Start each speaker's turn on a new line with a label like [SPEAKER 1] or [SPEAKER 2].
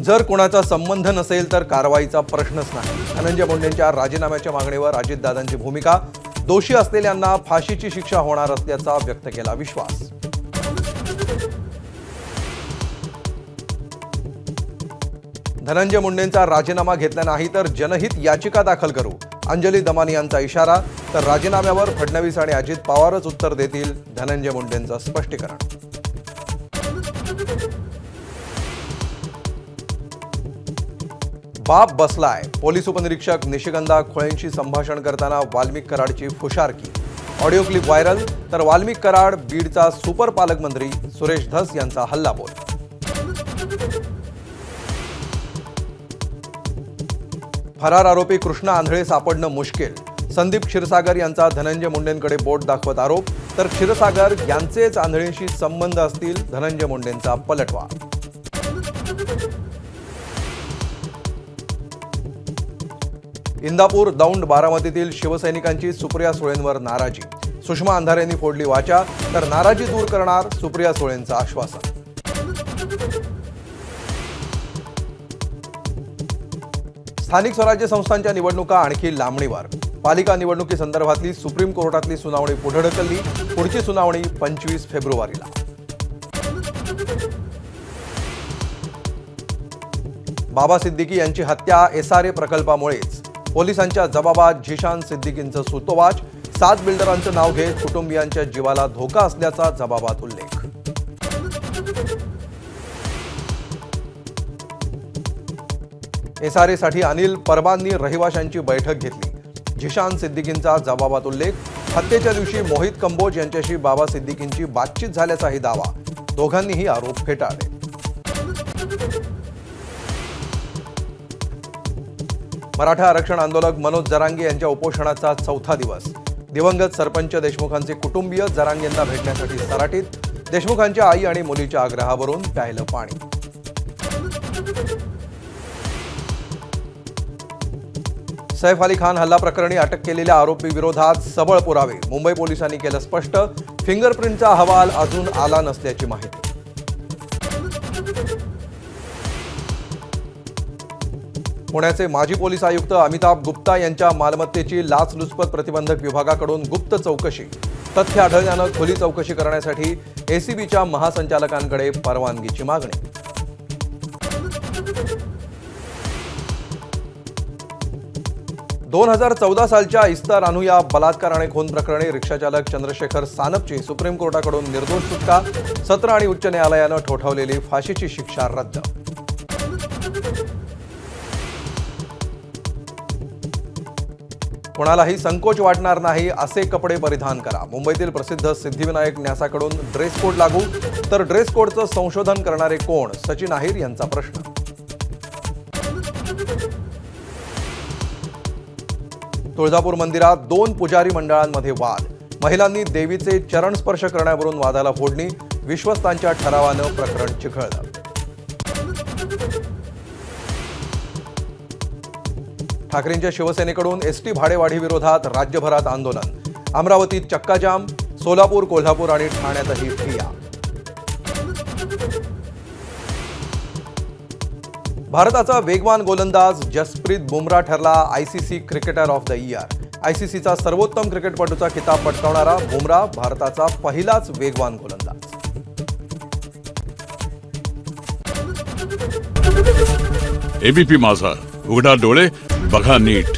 [SPEAKER 1] जर कोणाचा संबंध नसेल तर कारवाईचा प्रश्नच नाही। धनंजय मुंडेंच्या राजीनाम्याच्या मागणीवर अजितदादांची भूमिका। दोषी असलेल्यांना फाशीची शिक्षा होणार असल्याचा व्यक्त केला विश्वास। धनंजय मुंडेंचा राजीनामा घेतला नाही तर जनहित याचिका दाखल करू, अंजली दमानी यांचा इशारा। तर राजीनाम्यावर फडणवीस आणि अजित पवारच उत्तर देतील, धनंजय मुंडेंचं स्पष्टीकरण। बाप बसलाय, पोलीस उपनिरीक्षक निशिगंधा खोळेंशी संभाषण करताना वाल्मिक कराडची फुशारकी। Audio clip viral. तर वाल्मिक कराड बीडचा सुपर पालकमंत्री सुरेश धस यांचा हल्लाबोल। फरार आरोपी कृष्णा आंधळे सापडणं मुश्किल, संदीप क्षीरसागर यांचा धनंजय मुंडेंकडे बोट दाखवत आरोप। तर क्षीरसागर यांचेच आंधळेंशी संबंध असतील, धनंजय मुंडेंचा पलटवार। इंदापूर दौंड बारामतीतील शिवसैनिकांची सुप्रिया सुळेंवर नाराजी। सुषमा अंधारेंनी फोडली वाचा। तर नाराजी दूर करणार, सुप्रिया सुळेंचं आश्वासन। स्थानिक स्वराज्य संस्थांच्या निवडणुका आणखी लांबणीवर। पालिका निवडणुकीसंदर्भातली सुप्रीम कोर्टातली सुनावणी पुढे ढकलली। पुढची सुनावणी 25 फेब्रुवारीला। बाबा सिद्दीकी यांची हत्या SRA प्रकल्पामुळेच, पोलिसांच्या जबाबात झिशान सिद्दीकींचं सूतोवाच। 7 बिल्डरांचं नाव घेत कुटुंबियांच्या जीवाला धोका असल्याचा जबाबात उल्लेख। SRA साठी अनिल परबांनी रहिवाशांची बैठक घेतली, झिशान सिद्दीकींचा जबाबात उल्लेख। हत्येच्या दिवशी मोहित कंबोज यांच्याशी बाबा सिद्दीकींची बातचीत झाल्याचाही दावा, दोघांनीही आरोप फेटाळले। मराठा आरक्षण आंदोलक मनोज जरांगे यांच्या उपोषणाचा 4था दिवस। दिवंगत सरपंच देशमुखांचे कुटुंबीय जरांगेंना भेटण्यासाठी सराटीत। देशमुखांच्या आई आणि मुलीच्या आग्रहावरून प्यायलं पाणी। सैफ अली खान हल्ला प्रकरणी अटक केलेल्या आरोपी विरोधात सबळ पुरावे, मुंबई पोलिसांनी केलं स्पष्ट। फिंगरप्रिंटचा अहवाल अजून आला नसल्याची माहिती। पुण्याचे माजी पोलीस आयुक्त अमिताभ गुप्ता यांच्या मालमत्तेची लाचलुचपत प्रतिबंधक विभागाकडून गुप्त चौकशी। तथ्य आढळल्यानं खुली चौकशी करण्यासाठी ACBच्या महासंचालकांकडे परवानगीची मागणी। दोन 2014 सालच्या इस्तर अनुया बलात्कार आणि खून प्रकरणी रिक्षाचालक चंद्रशेखर सानपची सुप्रीम कोर्टाकडून निर्दोष सुटका। सत्र आणि उच्च न्यायालयानं ठोठावलेली फाशीची शिक्षा रद्द। कोणालाही संकोच वाटणार नाही असे कपडे परिधान करा, मुंबईतील प्रसिद्ध सिद्धिविनायक न्यासाकडून ड्रेस कोड लागू। तर ड्रेस कोडचं संशोधन करणारे कोण, सचिन अहिर यांचा प्रश्न। तुळजापूर मंदिरात 2 पुजारी मंडळांमध्ये वाद, महिलांनी देवीचे चरण स्पर्श करण्यावरून वादाला फोडणी। विश्वस्तांच्या ठरावानं प्रकरण चिघळलं। ठाकरेंच्या शिवसेनेकडून ST भाडेवाढी विरोधात राज्यभरात आंदोलन। अमरावतीत चक्काजाम, सोलापूर, कोल्हापूर आणि ठाण्यातही ठिय्या। भारताचा वेगवान गोलंदाज जसप्रीत बुमराह ठरला ICC cricketer of the year. ICCचा सर्वोत्तम क्रिकेटपटूचा किताब पटकावणारा बुमराह भारताचा पहिलाच वेगवान गोलंदाज।
[SPEAKER 2] ABP माझा, उघडा डोळे बघा नीट।